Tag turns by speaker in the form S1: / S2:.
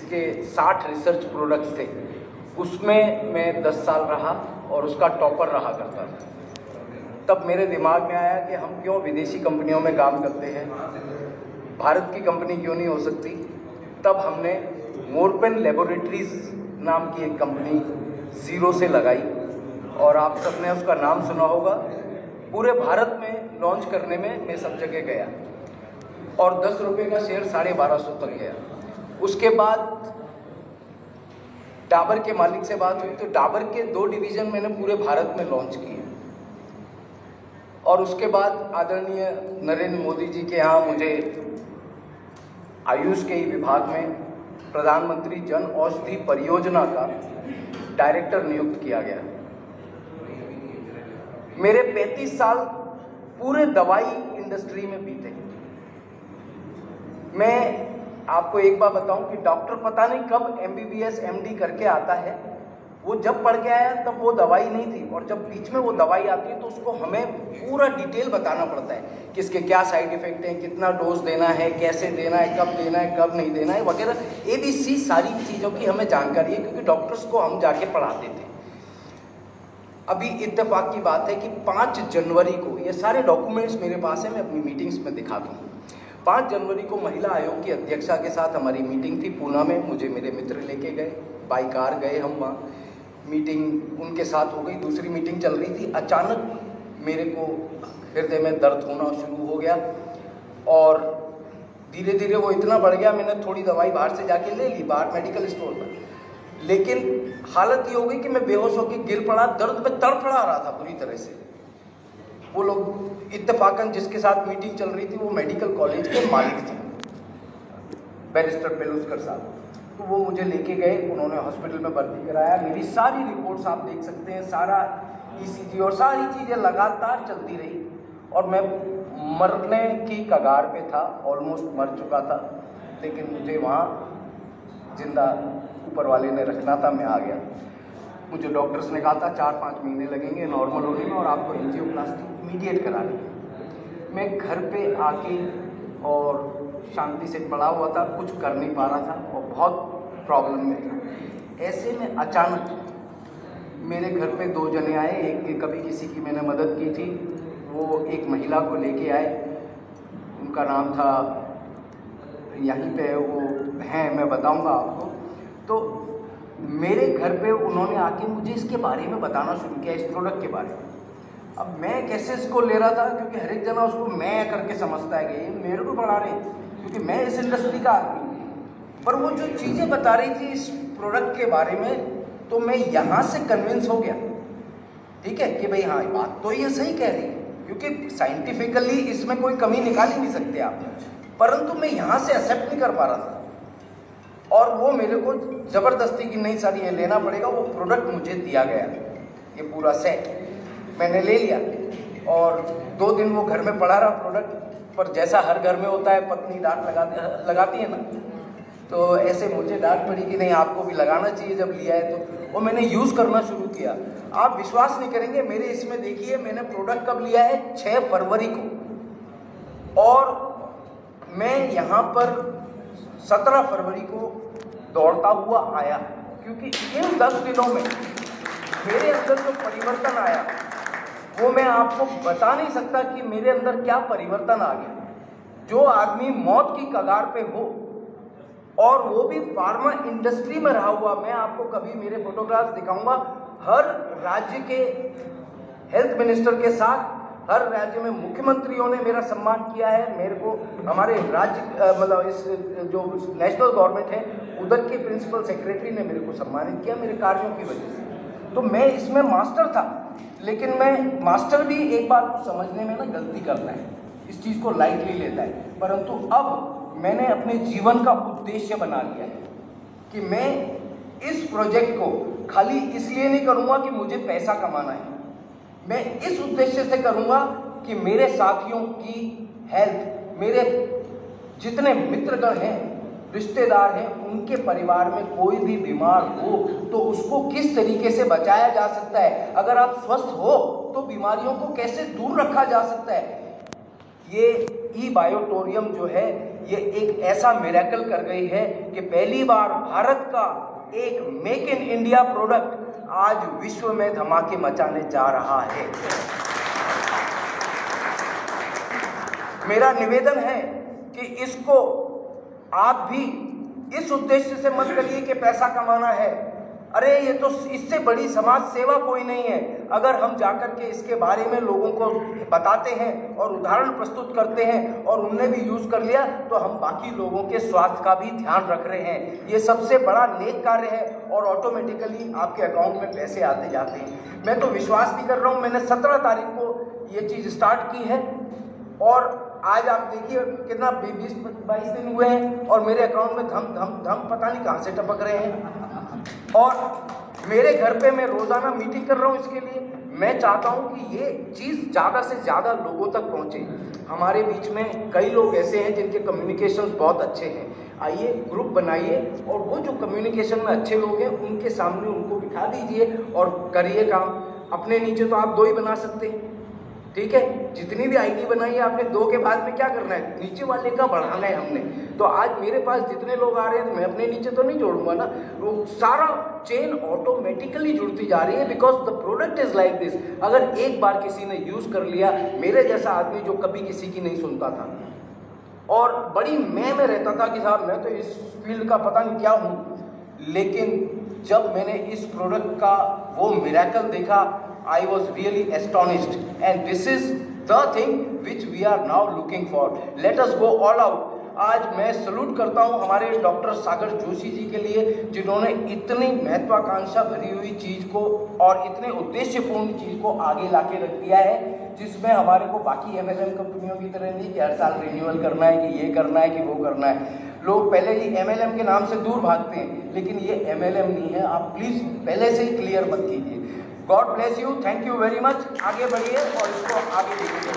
S1: जिसके 60 research products थे, उसमें मैं 10 साल रहा और उसका टॉपर रहा करता था। तब मेरे दिमाग में आया कि हम क्यों विदेशी कंपनियों में काम करते हैं, भारत की कंपनी क्यों नहीं हो सकती। तब हमने मोरपेन लेबोरेटरीज नाम की एक कंपनी ज़ीरो से लगाई और आप सबने उसका नाम सुना होगा। पूरे भारत में लॉन्च करने में मैं सब जगह गया और 10 रुपये का शेयर 1250 तक गया। उसके बाद डाबर के मालिक से बात हुई तो डाबर के 2 डिवीज़न मैंने पूरे भारत में लॉन्च किए और उसके बाद आदरणीय नरेंद्र मोदी जी के यहाँ मुझे आयुष के ही विभाग में प्रधानमंत्री जन औषधि परियोजना का डायरेक्टर नियुक्त किया गया। मेरे 35 साल पूरे दवाई इंडस्ट्री में बीते। मैं आपको एक बात बताऊं कि डॉक्टर पता नहीं कब MBBS MD करके आता है। वो जब पढ़ के आया तब वो दवाई नहीं थी और जब बीच में वो दवाई आती है तो उसको हमें पूरा डिटेल बताना पड़ता है कि इसके क्या साइड इफेक्ट हैं, कितना डोज देना है, कैसे देना है, कब देना है, कब नहीं देना है वगैरह ABC सारी चीज़ों की हमें जानकारी है, क्योंकि डॉक्टर्स को हम जाके पढ़ाते थे। अभी इत्तेफाक की बात है कि 5 जनवरी को ये सारे डॉक्यूमेंट्स मेरे पास है, मैं अपनी मीटिंग्स में दिखाता हूँ। 5 जनवरी को महिला आयोग की अध्यक्षा के साथ हमारी मीटिंग थी पूना में। मुझे मेरे मित्र लेके गए, बाई कार गए हम वहाँ, मीटिंग उनके साथ हो गई। दूसरी मीटिंग चल रही थी, अचानक मेरे को हृदय में दर्द होना शुरू हो गया और धीरे धीरे वो इतना बढ़ गया, मैंने थोड़ी दवाई बाहर से जाके ले ली, बाहर मेडिकल स्टोर पर। लेकिन हालत ये हो गई कि मैं बेहोश होकर गिर पड़ा, दर्द में तड़फड़ा रहा था बुरी तरह से। वो लोग इत्तेफाकन जिसके साथ मीटिंग चल रही थी वो मेडिकल कॉलेज के मालिक थे, बैरिस्टर पेलुस्कर साहब। तो वो मुझे लेके गए, उन्होंने हॉस्पिटल में भर्ती कराया। मेरी सारी रिपोर्ट्स आप देख सकते हैं, सारा ECG और सारी चीज़ें लगातार चलती रही और मैं मरने की कगार पे था, ऑलमोस्ट मर चुका था, लेकिन मुझे वहाँ जिंदा ऊपर वाले ने रखना था। मैं आ गया। मुझे डॉक्टर्स ने कहा था 4-5 महीने लगेंगे नॉर्मल होने में और आपको एंजियोप्लास्टी इमीडिएट करानी है। मैं घर पे आके और शांति से पड़ा हुआ था, कुछ कर नहीं पा रहा था और बहुत प्रॉब्लम में था। ऐसे में अचानक मेरे घर पे 2 जने आए। एक कभी किसी की मैंने मदद की थी, वो एक महिला को लेके आए, उनका नाम था, यहीं पे वो हैं, मैं बताऊंगा आपको। तो मेरे घर पे उन्होंने आके मुझे इसके बारे में बताना शुरू किया, इस प्रोडक्ट के बारे में। अब मैं कैसे इसको ले रहा था, क्योंकि हर एक जना उसको मैं करके समझता है कि ये मेरे को पढ़ा रहे हैं, क्योंकि मैं इस इंडस्ट्री का आदमी हूँ। पर वो जो चीज़ें बता रही थी इस प्रोडक्ट के बारे में, तो मैं यहाँ से कन्विंस हो गया, ठीक है, कि भाई हाँ बात तो ये सही कह रही है, क्योंकि साइंटिफिकली इसमें कोई कमी निकाल ही नहीं सकते आप। परंतु मैं यहाँ से एक्सेप्ट नहीं कर पा रहा था और वो मेरे को ज़बरदस्ती की नहीं सर ये लेना पड़ेगा। वो प्रोडक्ट मुझे दिया गया, ये पूरा सेट मैंने ले लिया और 2 दिन वो घर में पड़ा रहा प्रोडक्ट। पर जैसा हर घर में होता है, पत्नी डांट लगाती है ना, तो ऐसे मुझे डांट पड़ी कि नहीं आपको भी लगाना चाहिए जब लिया है तो। वो मैंने यूज़ करना शुरू किया। आप विश्वास नहीं करेंगे, मेरे इसमें देखिए मैंने प्रोडक्ट कब लिया है, 6 फरवरी को, और मैं यहाँ पर 17 फरवरी को दौड़ता हुआ आया, क्योंकि इन 10 दिनों में मेरे अंदर जो परिवर्तन आया वो मैं आपको बता नहीं सकता कि मेरे अंदर क्या परिवर्तन आ गया। जो आदमी मौत की कगार पे हो और वो भी फार्मा इंडस्ट्री में रहा हुआ, मैं आपको कभी मेरे फोटोग्राफ्स दिखाऊंगा, हर राज्य के हेल्थ मिनिस्टर के साथ, हर राज्य में मुख्यमंत्रियों ने मेरा सम्मान किया है। मेरे को हमारे राज्य मतलब इस जो नेशनल गवर्नमेंट है उधर के प्रिंसिपल सेक्रेटरी ने मेरे को सम्मानित किया मेरे कार्यों की वजह से। तो मैं इसमें मास्टर था, लेकिन मैं मास्टर भी एक बार को समझने में ना गलती करता है, इस चीज़ को लाइटली लेता है। परंतु अब मैंने अपने जीवन का उद्देश्य बना लिया है कि मैं इस प्रोजेक्ट को खाली इसलिए नहीं करूँगा कि मुझे पैसा कमाना है, मैं इस उद्देश्य से करूँगा कि मेरे साथियों की हेल्थ, मेरे जितने मित्रगण हैं, रिश्तेदार हैं, उनके परिवार में कोई भी बीमार हो तो उसको किस तरीके से बचाया जा सकता है, अगर आप स्वस्थ हो तो बीमारियों को कैसे दूर रखा जा सकता है, ये ई बायोटोरियम जो है ये एक ऐसा मिरेकल कर गई है कि पहली बार भारत का एक मेक इन इंडिया प्रोडक्ट आज विश्व में धमाके मचाने जा रहा है। मेरा निवेदन है कि इसको आप भी इस उद्देश्य से मत करिए कि पैसा कमाना है। अरे ये तो इससे बड़ी समाज सेवा कोई नहीं है। अगर हम जाकर के इसके बारे में लोगों को बताते हैं और उदाहरण प्रस्तुत करते हैं और उनने भी यूज कर लिया तो हम बाकी लोगों के स्वास्थ्य का भी ध्यान रख रहे हैं। ये सबसे बड़ा नेक कार्य है और ऑटोमेटिकली आपके अकाउंट में पैसे आते जाते हैं। मैं तो विश्वास भी कर रहा हूँ, मैंने 17 तारीख को ये चीज़ स्टार्ट की है और आज आप देखिए कितना 20-22 दिन हुए हैं और मेरे अकाउंट में धम धम धम पता नहीं कहाँ से टपक रहे हैं। और मेरे घर पे मैं रोजाना मीटिंग कर रहा हूँ इसके लिए। मैं चाहता हूँ कि ये चीज़ ज़्यादा से ज़्यादा लोगों तक पहुँचे। हमारे बीच में कई लोग ऐसे हैं जिनके कम्युनिकेशंस बहुत अच्छे हैं। आइए ग्रुप बनाइए और वो जो कम्युनिकेशन में अच्छे लोग हैं उनके सामने उनको बिठा दीजिए और करिए काम। अपने नीचे तो आप 2 ही बना सकते हैं, ठीक है। जितनी भी आईडी बनाई है आपने 2 के बाद में क्या करना है, नीचे वाले का बढ़ाना है हमने। तो आज मेरे पास जितने लोग आ रहे हैं तो मैं अपने नीचे तो नहीं जोड़ूंगा ना, वो सारा चेन ऑटोमेटिकली जुड़ती जा रही है because the product is like this. अगर एक बार किसी ने यूज कर लिया, मेरे जैसा आदमी जो कभी किसी की नहीं सुनता था और बड़ी मैं रहता था कि साहब मैं तो इस फील्ड का पता नहीं क्या हूँ, लेकिन जब मैंने इस प्रोडक्ट का वो मिरेकल देखा, I was really astonished, and this is the thing which we are now looking for. Let us go all out. आज मैं सलूट करता हूँ हमारे डॉक्टर सागर जोशी जी के लिए, जिन्होंने इतनी महत्वाकांक्षा भरी हुई चीज़ को और इतने उद्देश्यपूर्ण चीज़ को आगे लाके रख दिया है, जिसमें हमारे को बाकी MLM कंपनियों की तरह नहीं कि हर साल रिन्यूअल करना है, कि ये करना है, कि वो करना है। लोग पहले ही MLM के नाम से दूर भागते हैं, लेकिन ये MLM नहीं है। आप प्लीज़ पहले से ही क्लियर मत कीजिए। God bless you, thank you very much. आगे बढ़िए और इसको आगे देखिए।